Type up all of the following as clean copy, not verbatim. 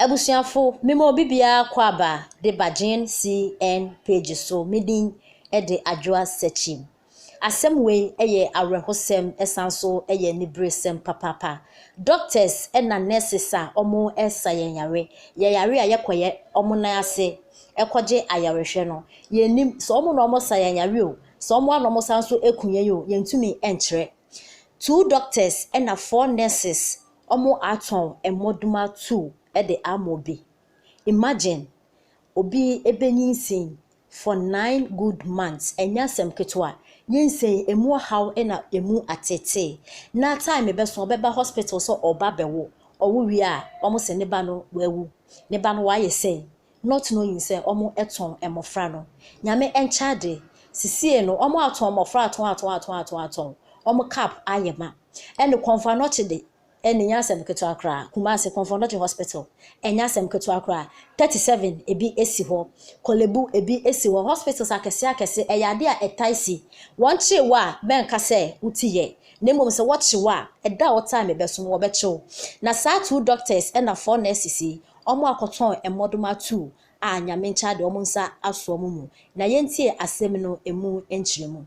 Ebusiafo memo bibia kwaba de Bajin CN page so midin de adwoa sechim asem we eye awrehosem esanso eye nibresem papapa doctors na nurses a omo esayen yare a yekoye omo na ase ekoje ayarehwe no yenim so omo no omo sayen yare o so omo anomo sanso ekunye yo yentumi enkyere two doctors and 4 nurses omo aton emoduma 2 de amobi. Imagine obi ebenyin for 9 good months enya sem ketwa yinsen emu how na emu atete na time be so obeba hospital so oba bewo owo wi a omo se ne ba no wawu ne ba no wa yesen not knowing say omo eton emofra no nyame enchade sisie no omo aton emofra aton omo cap ayema ene konfa no chede ene nyasem keto akra Kumasi Comfort Hospital enyasem keto akra 37 ebi esi ho Kolebu ebi esi ho hospitals akese eyade a etaisi wonche wa benka se utiye nemom se watche wa eda o time beso wo becho na sa 2 doctors and 4 nurses omo akoton emodoma 2 a nyame ncha de omo nsa aso mu na yentie asem no emu enchiremu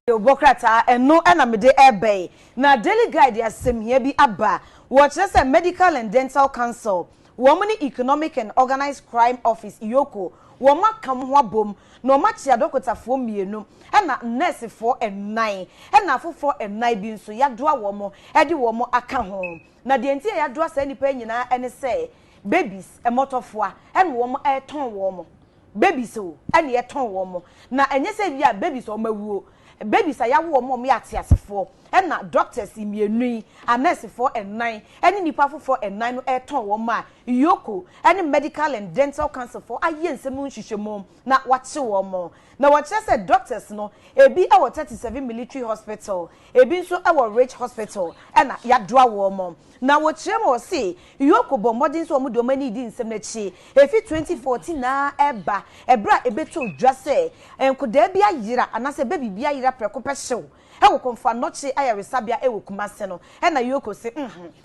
Bokrata eno na mede ebe na daily guide asem here bi aba watch say medical and dental council woman economic and organized crime office Iyoko woma kam ho abom no machi adokotafo mienu na nurse for 9 na afofo 9 bi nso yadoa womo edi womo aka ho na de ntia yadoa sa nipa nyina ene say babies emotofo a womo eton womo babies o ene eton womo na enye say bia babies o mawuo babies ayawo omo me atiasefo na doctors imienu a nurse for 9 eni nipa for 9 no eton wo ma Yoko eni medical and dental council for ayensem nhwehwemo na wache wo mo na wache say doctors no ebi awo 37 military hospital ebi nso awo rich hospital na yadoa wo mo na wache mo say Yoko bombodin so omudo mani di nsem na chi efi 2014 na eba ebra ebeto dwa say enkoda bia yira anase baby bia yira preko pehyew ewo konfa noche ayaresabia ewo Kumasi no na Yoko se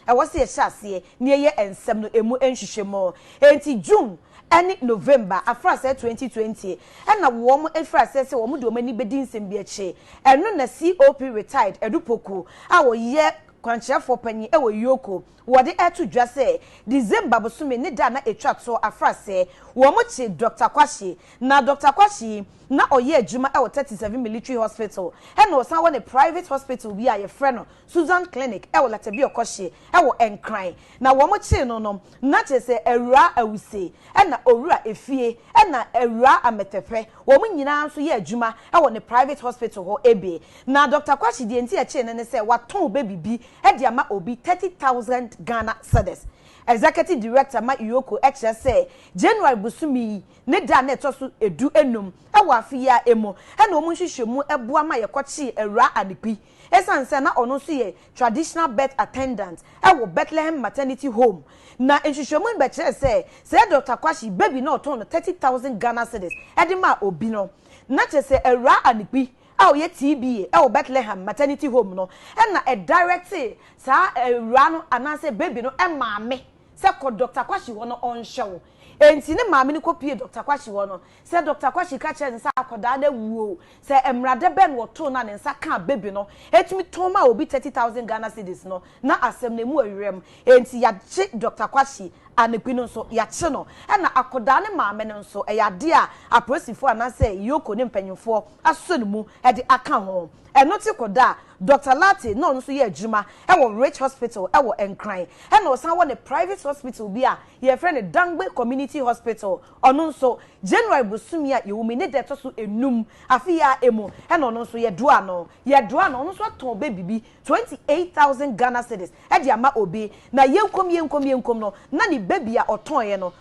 ewo se ehase ne ye ensem no emu enhwehwemo enti June any November afra say 2020 na wo mo afra say wo mo do mani bedi nsem bi eche eno na COP retired edupoku a wo ye kwanchefo panyi ewo Yoko wode etu dwa say December bosume ne da na etwa to afra say wo mo chi Dr. Kwashi na Dr. Kwashi na oye adwuma ewo 37 military hospital na osan wo ne private hospital bi a ye frɛ no Susan Clinic ewo Latebi Okohye ewo Enkran na wo mo chi no no na che se awura awuse na owura efie na awura ametepe wo mo nyina nso ye adwuma ewo ne private hospital ho ebe na Dr. Kwashi die nti a che ne se waton baby bi e dia ma obi 30,000 Ghana cedis Executive Director ma Iyoko eche say January busumi ne da na etoso edu enum ewo afia emo na omu hwehwemu eboa ma yekochi ewura anepi esanse na ono so ye traditional birth attendant ewo Bethlehem maternity home na hwehwemu be chere say Dr. Kwashi baby na oton 30,000 Ghana cedis edima obi no na che say ewura anepi aw ye TB e Bethlehem maternity home no na a direct sa ewura no anase baby no e maame se ko Dr. Kwashi wono onhyew enti ne maame ni kopie Dr. Kwashi wono se Dr. Kwashi ka kire nsa akoda na wuo se emrade ben woto na ne nsa ka baby no etumi toma obi 30,000 Ghana cedis no na asem na mu awirem enti ya chi Dr. Kwashi anepino nso ya chi no na akoda ne maame no nso eyade a aposifo anase Yoko ne mpanyimfo aso ne mu e de aka ho enoti koda Dr. Lati no nso ye adwuma ewo Rich Hospital ewo Enkran na osan wo ne private hospital bi a ye friend Dangbe Community Hospital ono nso January busumi a yewumi ne de toso enum afia emu na ono nso ye doa no ono nso aton baby bi 28,000 Ghana cedis e de ama obi na yenkom no na ni baby a oton ye no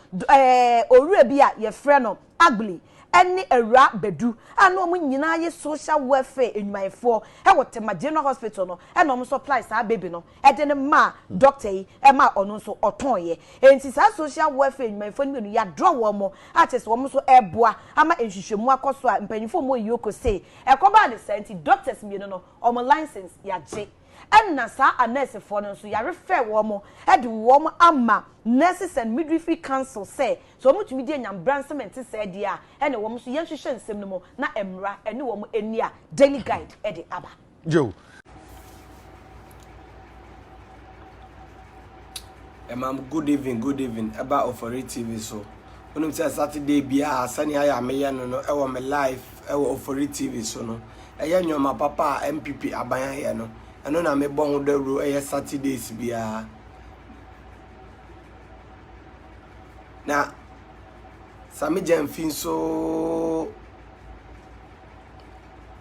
owura bi a ye friend no ugly any era bedu ano mu nyina ye social welfare enwumayefo e wotema general hospital no e no supply sa baby no e de ne ma doctor yi e ma ono so oton ye enti sa social welfare enwumayefo ni menu ya draw wo mo aches wo mo so eboa ama enhwehwemu akoso a mpanyifo mo Yoko say e ko ba ne senti doctors mienu no o mo license ya je enna saa a nurse for no so yare fe wo mo e de wo mo ama nurses and midwifery council say so mo tumi de nyam bransement say dia e ne wo mo so yen hwehwe nsem no mo na emra ene wo mo eni a daily guide e de aba Joe. Good evening. About Awww TV so. When I'm saying Saturday, bia Sunny I am no. I want my life. I want Awww TV so no. I am my papa MPP abaya here no. I know na me born the road. I Saturdays bia. Na Sami Jemfin so.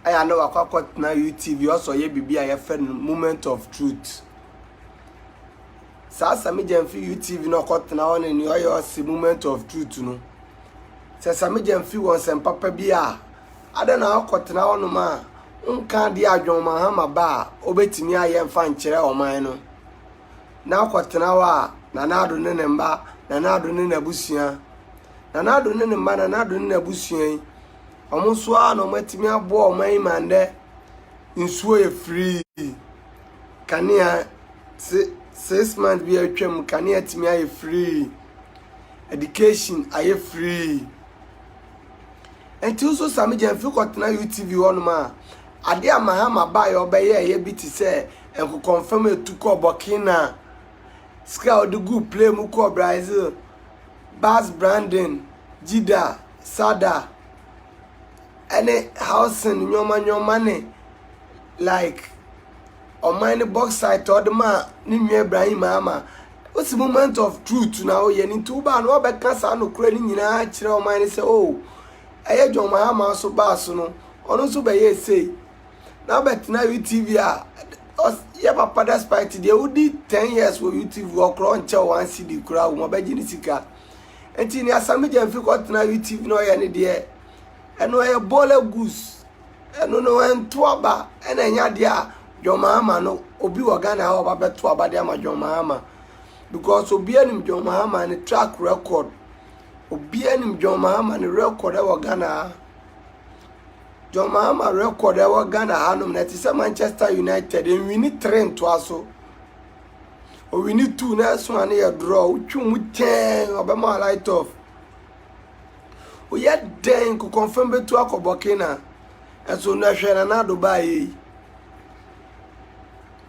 I know I quite na YouTube also ye bibi I friend moment of truth. Sami Jemfi YouTube no quite na on in your moment of truth no. Sami Jemfi won sem papa bia. I don't know quite na on ma. Unka di adwon mahama ba obetimi aye mfa nkyere oman no. Na quite na wa na ado ne mba na ado ne nabusua. Na ado ne mba na ado ne nabusua. Omuso a no matimi abo oman mande nsuo e free kania 6 months be atwam kania timi aye free education aye free enti so Sami Jemfi kotena UTV wonuma ade amahama ba ye obeye ye biti se enko confirm etuko Burkina ska odugu play mu ko Brazil Bass Brandon Jida Sada any housing nyoma ne like on my box site or the man ni Ibrahim ama what's the moment of truth now ye ni tuba no be kasa no kura ni nyina kire o man say oh aye John Mahama so baso no ono so be ye say now bet na UTV a ye papa despite the udi 10 years for UTV work run che one CD kura wo be gini sika enti ni Sami Jemfi ko na UTV no ye ni de eno ye bola goose eno no ento aba ena nya dia John Mahama no obi wa Ghana ha oba beto aba dia ma John Mahama because obi anim John Mahama ni track record obi anim John Mahama ni record e wa Ghana John Mahama record e wa Ghana hanom na ti se Manchester United en wini 3 to aso o wini 2 na so ane ye draw utwum 10 obema light off o ye den ko confirm betu akobokina enso na hwe na Dubai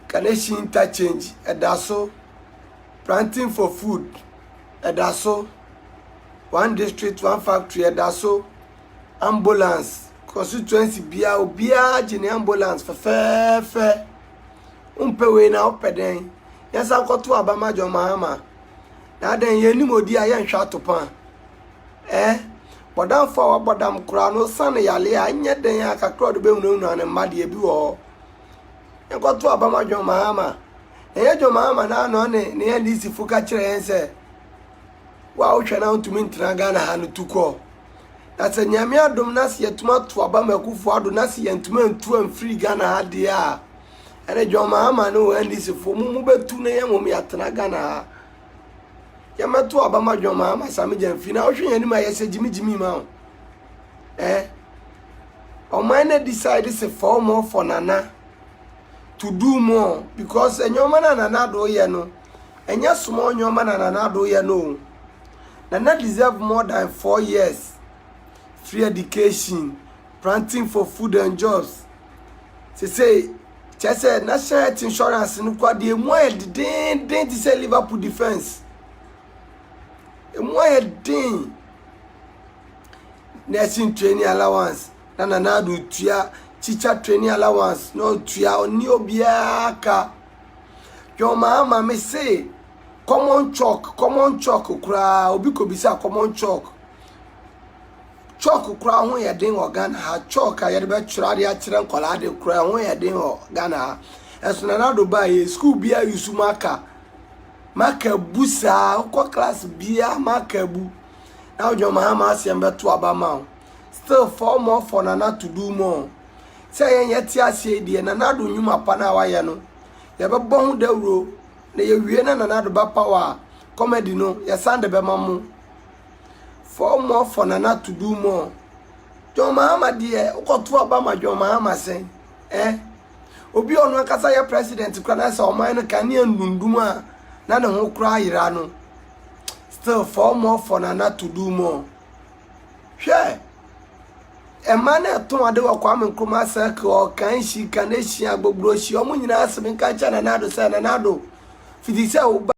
Kaneshi interchange edaso planting for food edaso one district one factory edaso ambulance constituency bia jini ambulance fe umpewe na opeden yasa koto abama John Mahama na den yenim odi aye nhwa topan bodam fo wa bodam kura no sane yale anye den akakro do be hunu anu made bi wo enkoto abama John Mahama John Mahama na no ne ya ndisi fuka kire yense wa ohwe na ntumi ntra Ghana ha no tuko na se nyame adom na se yetuma to abama kufu ado na se yentuma ntu amfiri Ghana ha de a ene John Mahama no wa ndisi fo mu betu na yemom yatena Ghana ha yamato abama John Mahama Sami Jemfi na ohwe yanim ayese jimi ma o man decide say for more for nana to do more because enyoma na nana do ye no enya small nyoma na nana do ye no nana deserve more than 4 years free education planting for food and jobs say national health insurance no kwa de emu den to say Liverpool defense emu den nursing training allowance na nana do tua teacher training allowance no tua oni obiaka John Mahama me say common chalk kura obi ko bisa common chalk kura ho ye den o Ghana ha chalk a ye be twira de a kire nkola de kura ho ye den o Ghana enso na do ba ye school bia yusu maka busa ko class bia maka bu now John Mahama asem beto abama still 4 more for nana to do more say yen yeti ase die nana do nyuma pa na waye no ye be bon dawro na ye wie na nana do ba power comedy no ye sande be mamu 4 more for nana to do more John Mahama die ukoto abama John Mahama sen obi ono akasa ya president kra na se oman no kan ne ndundum a na ne ho kra yira no still for more for Nana to do more hwe e man e ton ade wa kwa men kroma circle o kan shi kan e shi agbogbo shi o mu nyina asem kan cha na nado se na nado fidi se